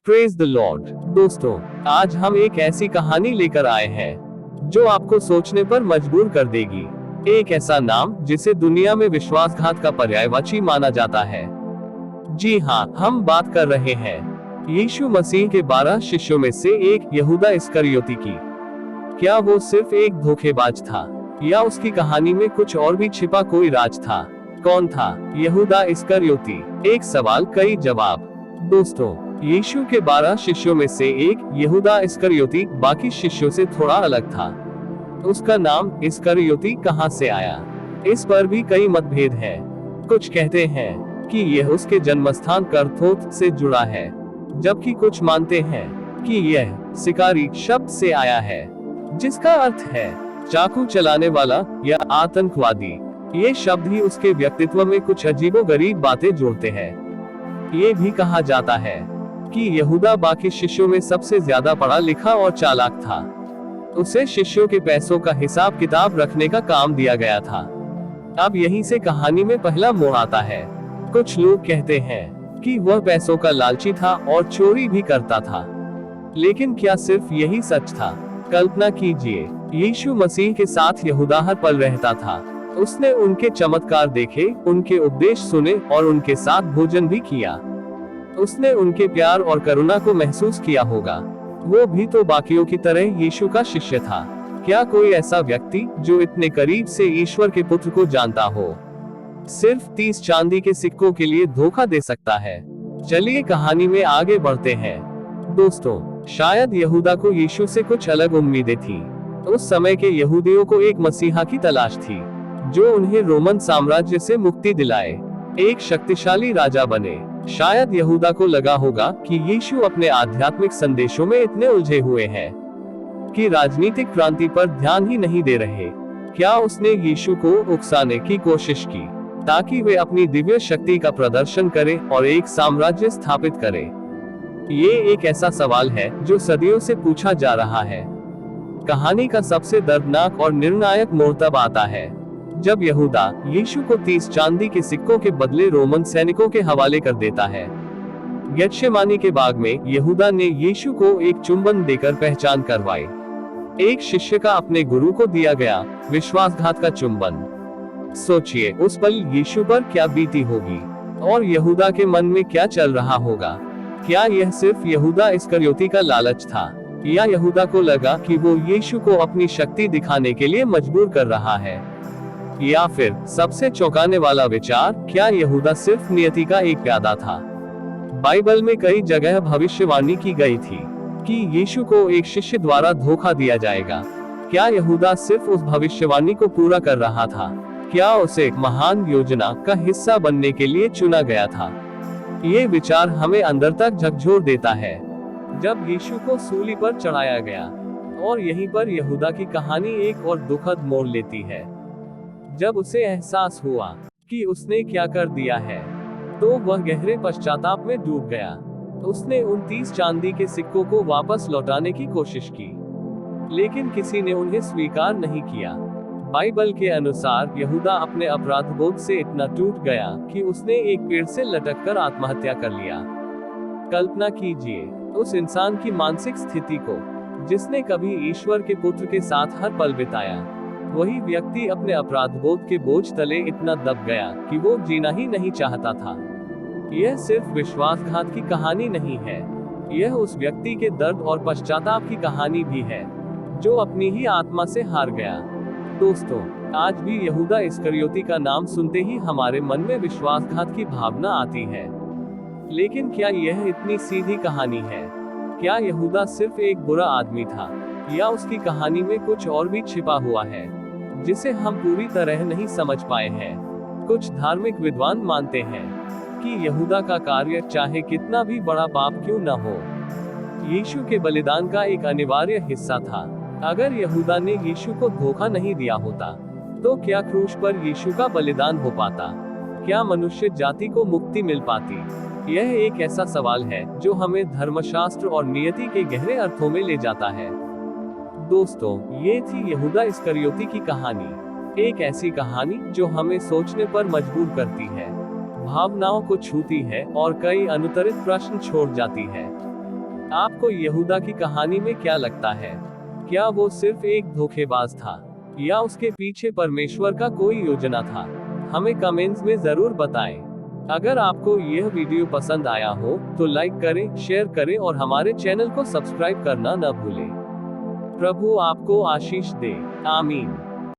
Praise the Lord. दोस्तों, आज हम एक ऐसी कहानी लेकर आए हैं जो आपको सोचने पर मजबूर कर देगी। एक ऐसा नाम जिसे दुनिया में विश्वासघात का पर्यायवाची माना जाता है। जी हाँ, हम बात कर रहे हैं यीशु मसीह के 12 शिष्यों में से एक यहूदा इस्करियोती की। क्या वो सिर्फ एक धोखेबाज था, या उसकी कहानी में कुछ और भी छिपा कोई राज था? कौन था यहूदा इस्करियोती? एक सवाल, कई जवाब। दोस्तों, यीशु के 12 शिष्यों में से एक यहूदा इस्करियोती बाकी शिष्यों से थोड़ा अलग था। उसका नाम इस्करियोती कहां से आया, इस पर भी कई मतभेद हैं। कुछ कहते हैं कि यह उसके जन्मस्थान करथोत से जुड़ा है, जबकि कुछ मानते हैं कि यह सिकारी शब्द से आया है, जिसका अर्थ है चाकू चलाने वाला या आतंकवादी। ये शब्द ही उसके व्यक्तित्व में कुछ अजीबोगरीब बातें जोड़ते हैं। ये भी कहा जाता है कि यहूदा बाकी शिष्यों में सबसे ज्यादा पढ़ा लिखा और चालाक था। उसे शिष्यों के पैसों का हिसाब किताब रखने का काम दिया गया था। अब यहीं से कहानी में पहला मोड़ आता है। कुछ लोग कहते हैं कि वह पैसों का लालची था और चोरी भी करता था। लेकिन क्या सिर्फ यही सच था? कल्पना कीजिए, यीशु मसीह के साथ यहूदा हर पल रहता था। उसने उनके चमत्कार देखे, उनके उपदेश सुने और उनके साथ भोजन भी किया। उसने उनके प्यार और करुणा को महसूस किया होगा। वो भी तो बाकियों की तरह यीशु का शिष्य था। क्या कोई ऐसा व्यक्ति जो इतने करीब से ईश्वर के पुत्र को जानता हो, सिर्फ 30 चांदी के सिक्कों के लिए धोखा दे सकता है? चलिए कहानी में आगे बढ़ते हैं। दोस्तों, शायद यहूदा को यीशु से कुछ अलग उम्मीदें थी। उस समय के यहूदियों को एक मसीहा की तलाश थी जो उन्हें रोमन साम्राज्य से मुक्ति दिलाए, एक शक्तिशाली राजा बने। शायद यहूदा को लगा होगा कि यीशु अपने आध्यात्मिक संदेशों में इतने उलझे हुए हैं कि राजनीतिक क्रांति पर ध्यान ही नहीं दे रहे। क्या उसने यीशु को उकसाने की कोशिश की ताकि वे अपनी दिव्य शक्ति का प्रदर्शन करें और एक साम्राज्य स्थापित करें? ये एक ऐसा सवाल है जो सदियों से पूछा जा रहा है। कहानी का सबसे दर्दनाक और निर्णायक मोड़ तब आता है जब यहूदा यीशु को 30 चांदी के सिक्कों के बदले रोमन सैनिकों के हवाले कर देता है। गेत्सेमानी के बाग में यहूदा ने यीशु को एक चुंबन देकर पहचान करवाई। एक शिष्य का अपने गुरु को दिया गया विश्वासघात का चुंबन। सोचिए, उस पल यीशु पर क्या बीती होगी और यहूदा के मन में क्या चल रहा होगा। क्या यह सिर्फ यहूदा इस्करियोती का लालच था, या यहूदा को लगा कि वो यीशु को अपनी शक्ति दिखाने के लिए मजबूर कर रहा है? या फिर सबसे चौंकाने वाला विचार, क्या यहूदा सिर्फ नियति का एक प्यादा था? बाइबल में कई जगह भविष्यवाणी की गई थी कि यीशु को एक शिष्य द्वारा धोखा दिया जाएगा। क्या यहूदा सिर्फ उस भविष्यवाणी को पूरा कर रहा था? क्या उसे महान योजना का हिस्सा बनने के लिए चुना गया था? ये विचार हमें अंदर तक झकझोर देता है। जब यीशु को सूली पर चढ़ाया गया, और यहीं पर यहूदा की कहानी एक और दुखद मोड़ लेती है। जब उसे एहसास हुआ कि उसने क्या कर दिया है, तो वह गहरे पश्चाताप में डूब गया। उसने उन 30 चांदी के सिक्कों को वापस लौटाने की कोशिश की, लेकिन किसी ने उन्हें स्वीकार नहीं किया। बाइबल के अनुसार यहूदा अपने अपराधबोध से इतना टूट गया कि उसने एक पेड़ से लटककर आत्महत्या कर लिया। कल्पना कीजिए उस इंसान की मानसिक स्थिति को जिसने कभी ईश्वर के पुत्र के साथ हर पल बिताया। वही व्यक्ति अपने अपराधबोध के बोझ तले इतना दब गया कि वो जीना ही नहीं चाहता था। यह सिर्फ विश्वासघात की कहानी नहीं है, यह उस व्यक्ति के दर्द और पश्चाताप की कहानी भी है जो अपनी ही आत्मा से हार गया। दोस्तों, आज भी यहूदा इस्करियोती का नाम सुनते ही हमारे मन में विश्वासघात की भावना आती है। लेकिन क्या यह इतनी सीधी कहानी है? क्या यहूदा सिर्फ एक बुरा आदमी था, या उसकी कहानी में कुछ और भी छिपा हुआ है जिसे हम पूरी तरह नहीं समझ पाए हैं? कुछ धार्मिक विद्वान मानते हैं कि यहूदा का कार्य चाहे कितना भी बड़ा पाप क्यों न हो, यीशु के बलिदान का एक अनिवार्य हिस्सा था। अगर यहूदा ने यीशु को धोखा नहीं दिया होता, तो क्या क्रूस पर यीशु का बलिदान हो पाता? क्या मनुष्य जाति को मुक्ति मिल पाती? यह एक ऐसा सवाल है जो हमें धर्मशास्त्र और नियति के गहरे अर्थों में ले जाता है। दोस्तों, ये थी यहूदा इस्करियोती की कहानी। एक ऐसी कहानी जो हमें सोचने पर मजबूर करती है, भावनाओं को छूती है और कई अनुत्तरित प्रश्न छोड़ जाती है। आपको यहूदा की कहानी में क्या लगता है? क्या वो सिर्फ एक धोखेबाज था, या उसके पीछे परमेश्वर का कोई योजना था? हमें कमेंट्स में जरूर बताएं। अगर आपको यह वीडियो पसंद आया हो तो लाइक करें, शेयर करें और हमारे चैनल को सब्सक्राइब करना न भूलें। प्रभु आपको आशीष दे। आमीन।